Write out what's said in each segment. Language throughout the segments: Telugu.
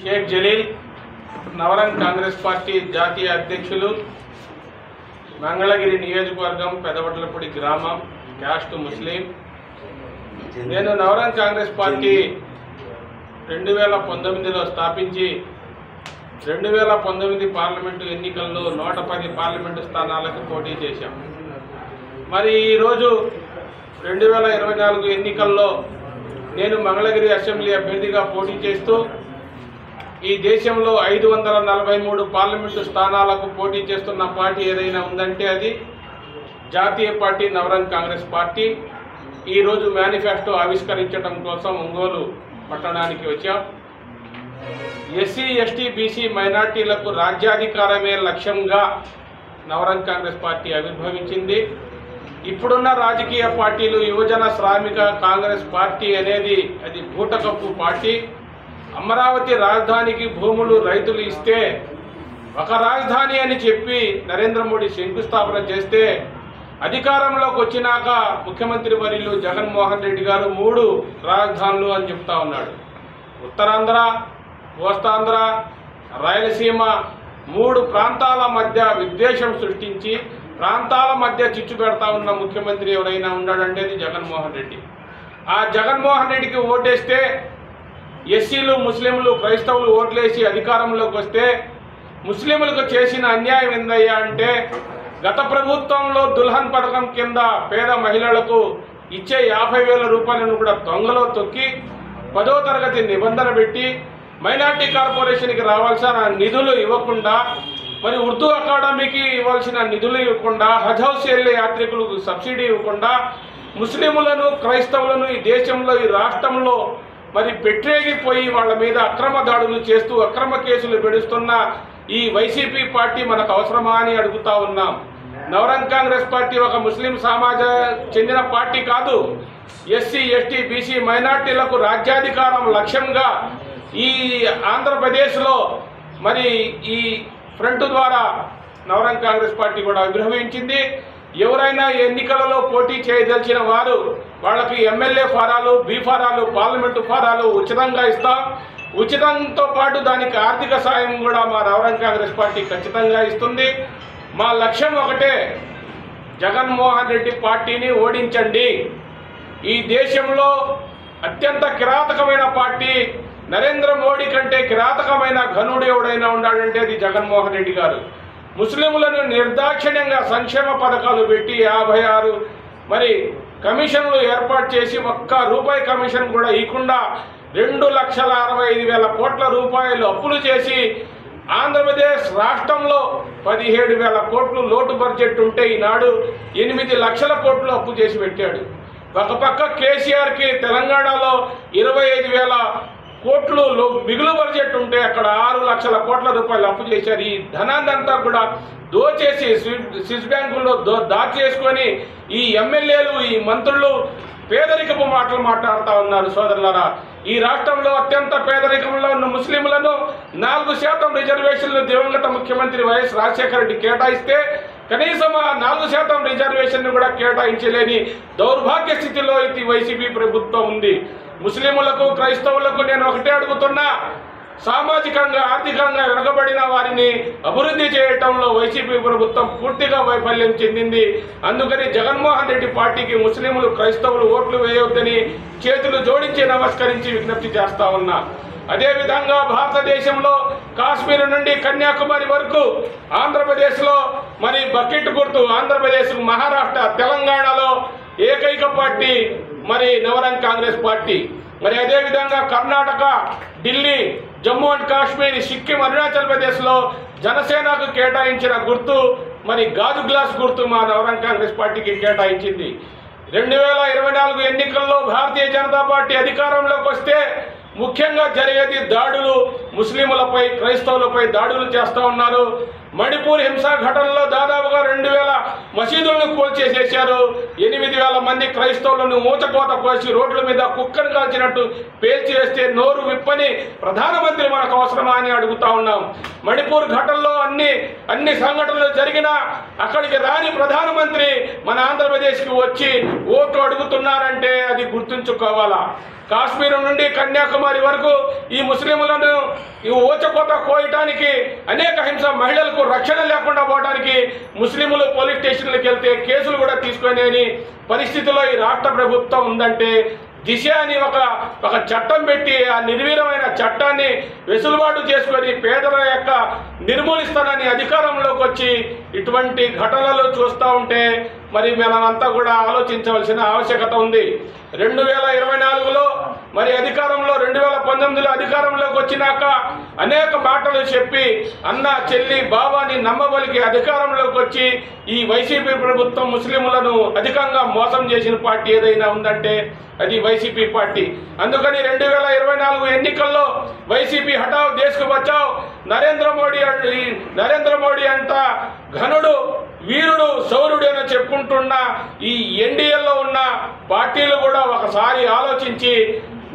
షేక్ జలీల్ నవరంగ్ కాంగ్రెస్ పార్టీ జాతీయ అధ్యక్షులు, మంగళగిరి నియోజకవర్గం, పెదవడ్లపూడి గ్రామం, క్యాస్ట్ ముస్లిం. నేను నవరంగ్ కాంగ్రెస్ పార్టీ 2019లో స్థాపించి 2019 పార్లమెంటు ఎన్నికల్లో 110 పార్లమెంటు స్థానాలకు పోటీ చేశాం. మరి ఈరోజు 2024 ఎన్నికల్లో నేను మంగళగిరి అసెంబ్లీ అభ్యర్థిగా పోటీ చేస్తూ ఈ దేశంలో 543 పార్లమెంటు స్థానాలకు పోటీ చేస్తున్న పార్టీ ఏదైనా ఉందంటే అది జాతీయ పార్టీ నవరంగ్ కాంగ్రెస్ పార్టీ. ఈరోజు మేనిఫెస్టో ఆవిష్కరించడం కోసం ఒంగోలు పట్టణానికి వచ్చాం. ఎస్సీ, ఎస్టీ, బీసీ మైనార్టీలకు రాజ్యాధికారమే లక్ష్యంగా నవరంగ్ కాంగ్రెస్ పార్టీ ఆవిర్భవించింది. ఇప్పుడున్న రాజకీయ పార్టీలు యువజన శ్రామిక కాంగ్రెస్ పార్టీ అనేది అది బూటకప్పు పార్టీ. అమరావతి రాజధానికి భూములు రైతులు ఇస్తే ఒక రాజధాని అని చెప్పి నరేంద్ర మోడీ శంకుస్థాపన చేస్తే అధికారంలోకి వచ్చినాక ముఖ్యమంత్రి వర్యులు జగన్మోహన్ రెడ్డి గారు 3 రాజధానులు అని చెప్తా ఉన్నాడు. ఉత్తరాంధ్ర, కోస్తాంధ్ర, రాయలసీమ 3 ప్రాంతాల మధ్య విద్వేషం సృష్టించి ప్రాంతాల మధ్య చిచ్చు పెడతా ఉన్న ముఖ్యమంత్రి ఎవరైనా ఉన్నాడంటే అది జగన్మోహన్ రెడ్డి. ఆ జగన్మోహన్ రెడ్డికి ఓటేస్తే ఎస్సీలు, ముస్లింలు, క్రైస్తవులు ఓట్లేసి అధికారంలోకి వస్తే ముస్లింలకు చేసిన అన్యాయం ఏందయ్యా అంటే గత ప్రభుత్వంలో దుల్హన్ పథకం కింద పేద మహిళలకు ఇచ్చే 50,000 రూపాయలను కూడా దొంగలో తొక్కి 10వ తరగతి నిబంధన పెట్టి మైనార్టీ కార్పొరేషన్కి రావాల్సిన నిధులు ఇవ్వకుండా, మరి ఉర్దూ అకాడమీకి ఇవ్వాల్సిన నిధులు ఇవ్వకుండా, హజ్ హౌస్ వెళ్ళే యాత్రికులకు సబ్సిడీ ఇవ్వకుండా ముస్లింలను, క్రైస్తవులను ఈ దేశంలో, ఈ రాష్ట్రంలో మరి పెట్టేగిపోయి వాళ్ళ మీద అక్రమ దాడులు చేస్తూ అక్రమ కేసులు పెడుస్తున్న ఈ వైసీపీ పార్టీ మనకు అవసరమా అని అడుగుతా ఉన్నాం. నవరంగ్ కాంగ్రెస్ పార్టీ ఒక ముస్లిం సమాజ చెందిన పార్టీ కాదు. ఎస్సీ, ఎస్టీ, బీసీ మైనార్టీలకు రాజ్యాధికారం లక్ష్యంగా ఈ ఆంధ్రప్రదేశ్లో మరి ఈ ఫ్రంట్ ద్వారా నవరంగ్ కాంగ్రెస్ పార్టీ కూడా ఆవిర్భవించింది. ఎవరైనా ఎన్నికలలో పోటీ చేయదలిచిన వారు వాళ్ళకి ఎమ్మెల్యే ఫారాలు, బీ ఫారాలు, పార్లమెంటు ఫారాలు ఉచితంగా ఇస్తాం. ఉచితంతో పాటు దానికి ఆర్థిక సాయం కూడా మా నవరంగ్ కాంగ్రెస్ పార్టీ ఖచ్చితంగా ఇస్తుంది. మా లక్ష్యం ఒకటే, జగన్మోహన్ రెడ్డి పార్టీని ఓడించండి. ఈ దేశంలో అత్యంత కిరాతకమైన పార్టీ, నరేంద్ర మోడీ కంటే కిరాతకమైన ఘనుడు ఎవడైనా ఉన్నాడంటే అది జగన్మోహన్ రెడ్డి గారు. ముస్లింలను నిర్దాక్షిణ్యంగా సంక్షేమ పథకాలు పెట్టి 56 మరి కమిషన్లు ఏర్పాటు చేసి ఒక్క రూపాయి కమిషన్ కూడా ఇవ్వకుండా 2,65,000 కోట్ల రూపాయలు అప్పులు చేసి ఆంధ్రప్రదేశ్ రాష్ట్రంలో 17,000 కోట్లు లోటు బడ్జెట్ ఉంటే ఈనాడు 8 లక్షల కోట్లు అప్పు చేసి పెట్టాడు. ఒక పక్క కేసీఆర్కి తెలంగాణలో 25,000 కోట్లు మిగులు బడ్జెట్ ఉంటే అక్కడ 6 లక్షల కోట్ల రూపాయలు అప్పు చేశారు. ఈ ధనాన్నంతా కూడా దోచేసి స్విస్ బ్యాంకుల్లో దాచేసుకొని ఈ ఎమ్మెల్యేలు, ఈ మంత్రులు పేదరికపు మాటలు మాట్లాడుతూ ఉన్నారు. సోదరులారా, ఈ రాష్ట్రంలో అత్యంత పేదరికంలో ఉన్న ముస్లింలను 4% రిజర్వేషన్లు దివంగత ముఖ్యమంత్రి వైఎస్ రాజశేఖర రెడ్డి కేటాయిస్తే కనీసం ఆ 4% రిజర్వేషన్ కూడా కేటాయించలేని దౌర్భాగ్య స్థితిలో ఇది వైసీపీ ప్రభుత్వం ఉంది. ముస్లింలకు, క్రైస్తవులకు నేను ఒకటే అడుగుతున్నా, సామాజికంగా, ఆర్థికంగా వెనుకబడిన వారిని అభివృద్ధి చేయటంలో వైసీపీ ప్రభుత్వం పూర్తిగా వైఫల్యం చెందింది. అందుకని జగన్మోహన్ రెడ్డి పార్టీకి ముస్లింలు, క్రైస్తవులు ఓట్లు వేయొద్దని చేతులు జోడించి నమస్కరించి విజ్ఞప్తి చేస్తా ఉన్నా. అదేవిధంగా భారతదేశంలో కాశ్మీర్ నుండి కన్యాకుమారి వరకు ఆంధ్రప్రదేశ్లో మరి బకెట్ గుర్తు, ఆంధ్రప్రదేశ్, మహారాష్ట్ర, తెలంగాణలో ఏకైక పార్టీ మరి నవరంగ్ కాంగ్రెస్ పార్టీ. మరి అదేవిధంగా కర్ణాటక, ఢిల్లీ, జమ్మూ అండ్ కాశ్మీర్, సిక్కిం, అరుణాచల్ ప్రదేశ్లో జనసేనకు కేటాయించిన గుర్తు మరి గాజు గ్లాస్ గుర్తు మా నవరంగ్ కాంగ్రెస్ పార్టీకి కేటాయించింది. 2024 ఎన్నికల్లో భారతీయ జనతా పార్టీ అధికారంలోకి వస్తే ముఖ్యంగా జరిగేది దాడులు, ముస్లింలపై, క్రైస్తవులపై దాడులు చేస్తూ ఉన్నారు. మణిపూర్ హింసా ఘటనలో దాదాపుగా 2,000 మసీదులను కూల్చేసేశారు. 8,000 మంది క్రైస్తవులను ఊచకోత కోసి రోడ్ల మీద కుక్కను కాల్చినట్టు పేల్చివేస్తే నోరు విప్పని ప్రధానమంత్రి మనకు అవసరమా అని అడుగుతా ఉన్నాం. మణిపూర్ ఘటనలో అన్ని సంఘటనలు జరిగినా అక్కడికి రాని ప్రధానమంత్రి మన ఆంధ్రప్రదేశ్కి వచ్చి ఓటు అడుగుతున్నారంటే అది గుర్తుంచుకోవాలా. కాశ్మీర్ నుండి కన్యాకుమారి వరకు ఈ ముస్లింలను ఈ ఊచకోత కోయటానికి అనేక హింస, మహిళలకు రక్షణ లేకుండా పోవడానికి ముస్లింలు పోలీస్ స్టేషన్లకు వెళ్తే కేసులు కూడా తీసుకునే పరిస్థితిలో ఈ రాష్ట్ర ప్రభుత్వం ఉందంటే దిశ అని ఒక చట్టం పెట్టి ఆ నిర్వీర్యమైన చట్టాన్ని వెసులుబాటు చేసుకొని పేదల యొక్క నిర్మూలిస్తానని అధికారంలోకి వచ్చి ఇటువంటి ఘటనలు చూస్తూ ఉంటే మరి మనమంతా కూడా ఆలోచించవలసిన ఆవశ్యకత ఉంది. 2024లో మరి అధికారంలో 2019లో అధికారంలోకి వచ్చినాక అనేక మాటలు చెప్పి అన్న చెల్లి బాబాని నమ్మబలికి అధికారంలోకి వచ్చి ఈ వైసీపీ ప్రభుత్వం ముస్లింలను అధికంగా మోసం చేసిన పార్టీ ఏదైనా ఉందంటే అది వైసీపీ పార్టీ. అందుకని 2024 ఎన్నికల్లో వైసీపీ హఠావ్ దేశ్కు బచావ్ నరేంద్ర మోడీ అంట ఘనుడు, వీరుడు, శౌరుడు అని చెప్పుకుంటున్న ఈ ఎన్డీఏలో ఉన్న పార్టీలు కూడా ఒకసారి ఆలోచించి,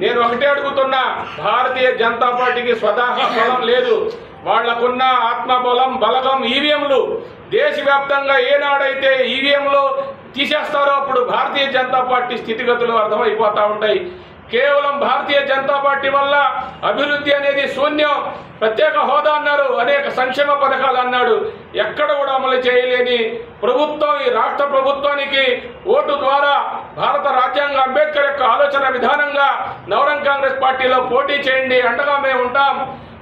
నేను ఒకటే అడుగుతున్నా, భారతీయ జనతా పార్టీకి స్వతహా బలం లేదు. వాళ్లకున్న ఆత్మబలం, బలగం ఈవీఎంలు. దేశవ్యాప్తంగా ఏనాడైతే ఈవీఎంలు తీసేస్తారో అప్పుడు భారతీయ జనతా పార్టీ స్థితిగతులు అర్థమైపోతూ ఉంటాయి. కేవలం భారతీయ జనతా పార్టీ వల్ల అభివృద్ధి అనేది శూన్యం. ప్రత్యేక హోదా అన్నారు, అనేక సంక్షేమ పథకాలు అన్నాడు, ఎక్కడ కూడా అమలు చేయలేని ప్రభుత్వం ఈ రాష్ట్ర ప్రభుత్వానికి ఓటు ద్వారా భారత రాజ్యాంగ అంబేద్కర్ యొక్క ఆలోచన విధానంగా నవరంగ్ కాంగ్రెస్ పార్టీలో పోటీ చేయండి, అండగా మేము ఉంటాం,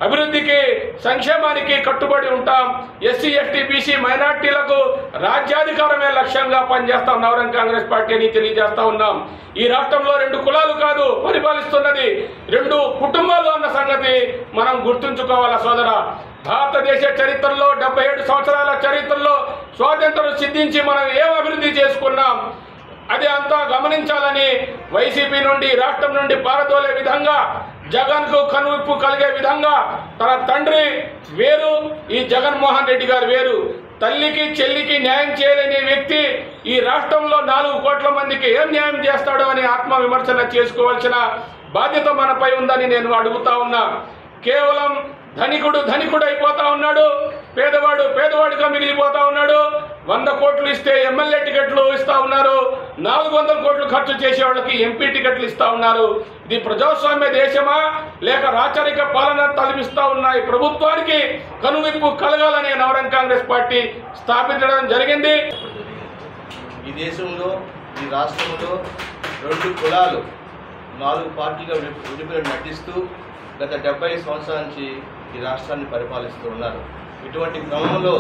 అభివృద్ధికి సంక్షేమానికి కట్టుబడి ఉంటాం, ఎస్సీ ఎస్టీ బీసీ మైనార్టీలకు రాజ్యాధికారమే లక్ష్యంగా పనిచేస్తాం నవరంగ్ కాంగ్రెస్ పార్టీ అని తెలియజేస్తా ఉన్నాం. ఈ రాష్ట్రంలో 2 కులాలు కాదు పరిపాలిస్తున్నది, 2 కుటుంబాలు అన్న సంగతి మనం గుర్తుంచుకోవాలా సోదరా. భారతదేశ చరిత్రలో 77 సంవత్సరాల చరిత్రలో స్వాతంత్రం సిద్ధించి మనం ఏం అభివృద్ధి చేసుకున్నాం అది అంతా గమనించాలని వైసీపీ నుండి రాష్ట్రం నుండి పారదోలే విధంగా, జగన్కు కనువిప్పు కలిగే విధంగా తన తండ్రి వేరు, ఈ జగన్మోహన్ రెడ్డి గారు వేరు. తల్లికి చెల్లికి న్యాయం చేయలేని వ్యక్తి ఈ రాష్ట్రంలో 4 కోట్ల మందికి ఏం న్యాయం చేస్తాడో అని ఆత్మవిమర్శన చేసుకోవాల్సిన బాధ్యత మనపై ఉందని నేను అడుగుతా ఉన్నా. కేవలం ధనికుడు అయిపోతా ఉన్నాడు, పేదవాడు పేదవాడిగా మిగిలిపోతా ఉన్నాడు. 100 కోట్లు ఇస్తే ఎమ్మెల్యే టికెట్లు ఇస్తా ఉన్నారు, 400 కోట్లు ఖర్చు చేసే వాళ్ళకి ఎంపీ టికెట్లు ఇస్తా ఉన్నారు. ఇది ప్రజాస్వామ్య దేశమా లేక రాచరిక పాలన తలపిస్తా ఉన్నాయి? ప్రభుత్వానికి కనువిప్పు కలగాలనే నవరంగ్ కాంగ్రెస్ పార్టీ స్థాపించడం జరిగింది. ఈ దేశంలో, ఈ రాష్ట్రంలో 2 కులాలు 4 పార్టీలుగా విడిపోయి నటిస్తూ గత 70 సంవత్సరాల నుంచి ఈ రాష్ట్రాన్ని పరిపాలిస్తూ ఉన్నారు. ఇటువంటి క్రమంలో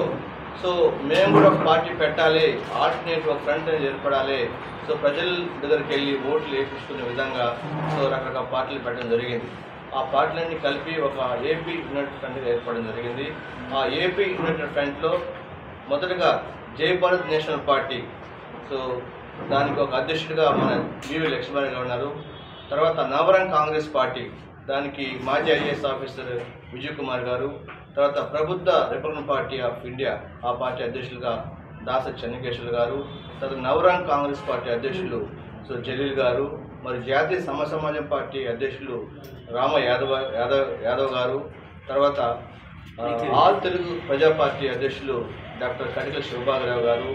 మేము కూడా ఒక పార్టీ పెట్టాలి, ఆల్టర్నేటివ్ ఒక ఫ్రంట్ అనేది ఏర్పడాలి, ప్రజల దగ్గరికి వెళ్ళి ఓట్లు వేయించుకునే విధంగా రకరకాల పార్టీలు పెట్టడం జరిగింది. ఆ పార్టీలన్నీ కలిపి ఒక ఏపీ యునైటెడ్ ఫ్రంట్గా ఏర్పడడం జరిగింది. ఆ ఏపీ యునైటెడ్ ఫ్రంట్లో మొదటగా జై భారత్ నేషనల్ పార్టీ, దానికి ఒక అధ్యక్షుడిగా మన వివి లక్ష్మణ్ గారు ఉన్నారు. తర్వాత నవరంగ్ కాంగ్రెస్ పార్టీ, దానికి మాజీ ఐఏఎస్ ఆఫీసర్ విజయ్ కుమార్ గారు. తర్వాత Prabuddha Republican party of India, ఆ పార్టీ అధ్యక్షులుగా దాస చెన్నకేశ్వర్ గారు. తర్వాత నవరంగ్ కాంగ్రెస్ పార్టీ అధ్యక్షులు జలీల్ గారు. మరి జాతీయ సమాజం పార్టీ అధ్యక్షులు రామ యాదవ్ గారు. తర్వాత ఆల్ తెలుగు ప్రజా పార్టీ అధ్యక్షులు డాక్టర్ కటికల శివబాబురావు గారు.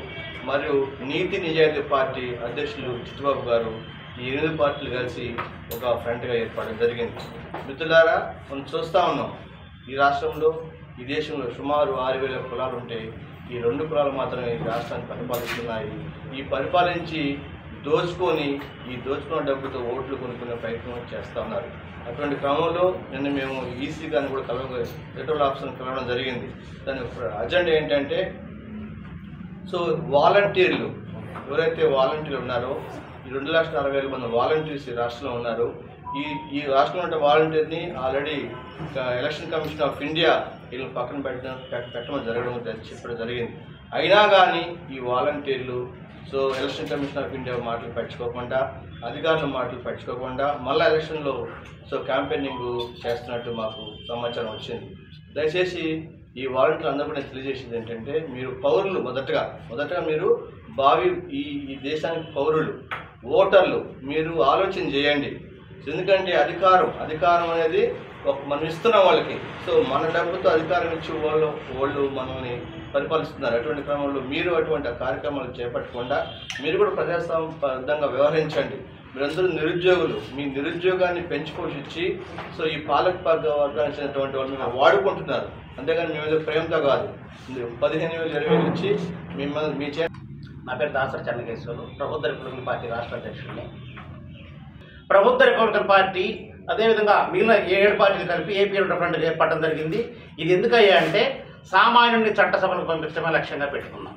మరియు నీతి నిజాయితీ పార్టీ అధ్యక్షులు చిట్టుబాబు గారు. ఈ 8 పార్టీలు కలిసి ఒక ఫ్రంట్గా ఏర్పడడం జరిగింది. మిత్రులారా, మనం చూస్తూ ఉన్నాం, ఈ రాష్ట్రంలో, ఈ దేశంలో సుమారు 6,000 కులాలు ఉంటే ఈ 2 కులాలు మాత్రమే ఈ రాష్ట్రాన్ని పరిపాలిస్తున్నాయి. ఈ పరిపాలించి దోచుకున్న డబ్బుతో ఓట్లు కొనుక్కునే ప్రయత్నం చేస్తూ ఉన్నారు. అటువంటి క్రమంలో నిన్న మేము ఈసీ గారిని కూడా సెంట్రల్ ఆఫీసర్ని కలవడం జరిగింది. దాని అజెండా ఏంటంటే, వాలంటీర్లు ఎవరైతే వాలంటీర్లు ఉన్నారో, ఈ 2,60,000 మంది వాలంటీర్స్ ఈ రాష్ట్రంలో ఉన్నారు. ఈ రాష్ట్రంలో ఉన్న వాలంటీర్ని already election commission of India వీళ్ళని పక్కన పెట్టడం చెప్పడం జరిగింది. అయినా కానీ ఈ వాలంటీర్లు ఎలక్షన్ కమిషన్ ఆఫ్ ఇండియా మాటలు పట్టించుకోకుండా, అధికారుల మాటలు పట్టించుకోకుండా మళ్ళీ ఎలక్షన్లో క్యాంపెయినింగ్ చేస్తున్నట్టు మాకు సమాచారం వచ్చింది. దయచేసి ఈ వాలంటీర్లు అందరూ కూడా తెలియజేసేది ఏంటంటే, మీరు పౌరులు, మొదటగా మీరు ఈ దేశానికి పౌరులు, ఓటర్లు, మీరు ఆలోచన చేయండి. ఎందుకంటే అధికారం అనేది మనం ఇస్తున్నాం వాళ్ళకి. మన డబ్బుతో అధికారం ఇచ్చి వాళ్ళు మనల్ని పరిపాలిస్తున్నారు. అటువంటి క్రమంలో మీరు అటువంటి కార్యక్రమాలు చేపట్టకుండా మీరు కూడా ప్రజాస్వామ్యబద్ధంగా వ్యవహరించండి. మీరందరూ నిరుద్యోగులు, మీ నిరుద్యోగాన్ని పెంచి పోషించి సో ఈ పాలక వర్గానికి చెందినటువంటి వాళ్ళు మేము వాడుకుంటున్నారు, అంతేగాని మేము ఏదో ప్రేమతో కాదు. 15,000 20,000 ఇచ్చి మిమ్మల్ని మీ నా పేరు దాసరి చెన్నకేశ్వరు, ప్రబుద్ధ రిపబ్లికన్ పార్టీ రాష్ట్ర అధ్యక్షుడిని. ప్రబుద్ధ రిపబ్లికన్ పార్టీ అదేవిధంగా మిగిలిన 7 పార్టీలు కలిపి ఏపీ ఫ్రంట్ ఏర్పడడం జరిగింది. ఇది ఎందుకయ్యా అంటే సామాన్యుడిని చట్టసభలకు పంపించడమే లక్ష్యంగా పెట్టుకున్నాం.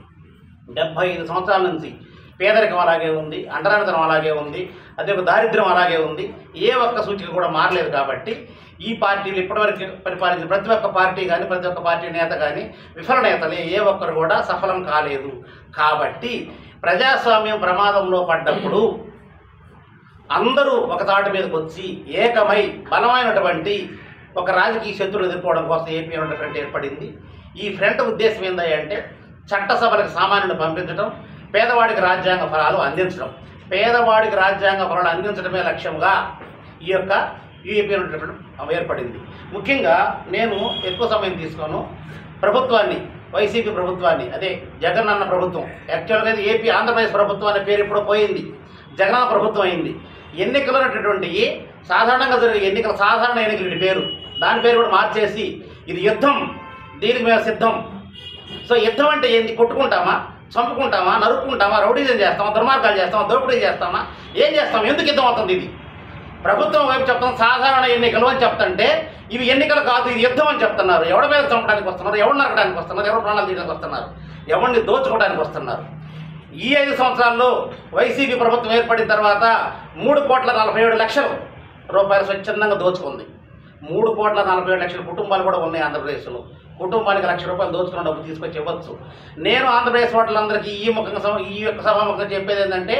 75 సంవత్సరాల నుంచి పేదరికం అలాగే ఉంది, అంటరానితనం అలాగే ఉంది, అదే దారిద్ర్యం అలాగే ఉంది. ఏ ఒక్క సూచిక కూడా మారలేదు. కాబట్టి ఈ పార్టీలు ఇప్పటివరకు పరిపాలించిన ప్రతి ఒక్క పార్టీ కానీ ప్రతి ఒక్క పార్టీ నేత కానీ విఫల నేతలే ఏ ఒక్కరు కూడా సఫలం కాలేదు. కాబట్టి ప్రజాస్వామ్యం ప్రమాదంలో పడ్డప్పుడు అందరూ ఒక తాటి మీదకి వచ్చి ఏకమై బలమైనటువంటి ఒక రాజకీయ శత్రువులు ఎదుర్కోవడం కోసం ఏపీ యూనిటీ ఫ్రంట్ ఏర్పడింది. ఈ ఫ్రంట్ ఉద్దేశం ఏంటంటే చట్టసభలకు సామాన్యులను పంపించడం, పేదవాడికి రాజ్యాంగ ఫలాలు అందించడం. పేదవాడికి రాజ్యాంగ ఫలాలు అందించడమే లక్ష్యంగా ఈ యొక్క ఏపీ యూనిటీ ఫ్రంట్ ఏర్పడింది. ముఖ్యంగా నేను ఎక్కువ సమయం తీసుకోను. ప్రభుత్వాన్ని, వైసీపీ ప్రభుత్వాన్ని, అదే జగన్ అన్న ప్రభుత్వం, యాక్చువల్గా ఏపీ ఆంధ్రప్రదేశ్ ప్రభుత్వం అనే పేరు ఇప్పుడు పోయింది, జగనన్న ప్రభుత్వం అయింది. ఎన్నికలు అనేటటువంటి సాధారణంగా జరిగే ఎన్నికల సాధారణ ఎన్నికల పేరు, దాని పేరు కూడా మార్చేసి ఇది యుద్ధం, దీనికి మేము సిద్ధం. సో యుద్ధం అంటే ఏంటి? కొట్టుకుంటామా, చంపుకుంటామా, నరుక్కుంటామా, రౌడీజం చేస్తామా, దుర్మార్గాలు చేస్తామా, దోపిడీ చేస్తామా, ఏం చేస్తాం? ఎందుకు యుద్ధం అవుతుంది? ఇది ప్రభుత్వం వైపు చెప్తాం సాధారణ ఎన్నికలు అని చెప్తుంటే ఇవి ఎన్నికలు కాదు, ఇది యుద్ధం అని చెప్తున్నారు. ఎవరి మీద చంపడానికి వస్తున్నారు, ఎవరు నరకడానికి వస్తున్నారు, ఎవరు ప్రాణాలు తీయడానికి వస్తున్నారు, ఎవరిని దోచుకోవడానికి వస్తున్నారు. ఈ 5 సంవత్సరాల్లో వైసీపీ ప్రభుత్వం ఏర్పడిన తర్వాత 3,47,00,000 రూపాయలు స్వచ్ఛందంగా దోచుకుంది. 3,47,00,000 కుటుంబాలు కూడా ఉన్నాయి ఆంధ్రప్రదేశ్లో. కుటుంబానికి ₹1,00,000 దోచుకున్న డబ్బు తీసుకొచ్చి ఇవ్వచ్చు. నేను ఆంధ్రప్రదేశ్ ఓటర్లందరికీ ఈ యొక్క సభాముఖంగా చెప్పేది ఏంటంటే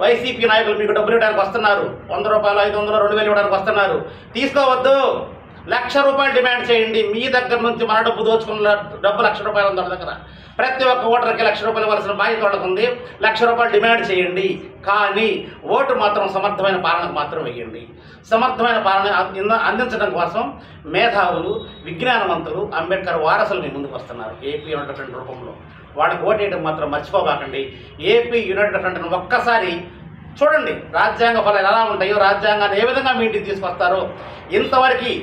వైసీపీ నాయకులు మీకు డబ్బులు ఇవ్వడానికి వస్తున్నారు, ₹100, 500, 2,000 ఇవ్వడానికి వస్తున్నారు. తీసుకోవద్దు. ₹1,00,000 డిమాండ్ చేయండి. మీ దగ్గర నుంచి మన డబ్బు దోచుకున్న డబ్బు ₹1,00,000 ఉంది వాళ్ళ దగ్గర. ప్రతి ఒక్క ఓటర్కి ₹1,00,000 ఇవ్వాల్సిన బాధ్యత వాళ్ళకు ఉంది. ₹1,00,000 డిమాండ్ చేయండి. కానీ ఓటు మాత్రం సమర్థమైన పాలనకు మాత్రం వేయండి. సమర్థమైన పాలన అందించడం కోసం మేధావులు, విజ్ఞానవంతులు, అంబేద్కర్ వారసులు మీ ముందుకు వస్తున్నారు ఏపీ యూనిటీ ఫ్రంట్ రూపంలో. వాళ్ళకి ఓటేయడం మాత్రం మర్చిపోబాకండి. ఏపీ యూనిటీ ఫ్రంట్ను ఒక్కసారి చూడండి, రాజ్యాంగ ఫలాలు ఎలా ఉంటాయో, రాజ్యాంగాన్ని ఏ విధంగా మీ ఇంటికి తీసుకొస్తారో. ఇంతవరకు